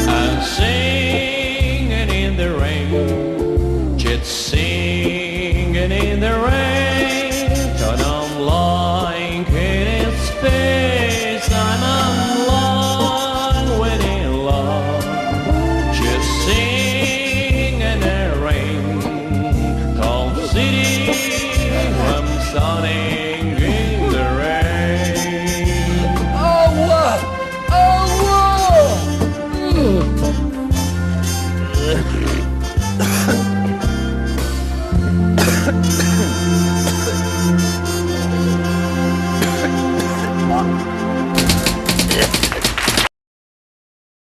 I'm singing in the rain, just singing in the rain. Turn on light in space, I'm alone within love. Just singing in the rain, cold city, I'm sounding in the rain. Agua! Agua!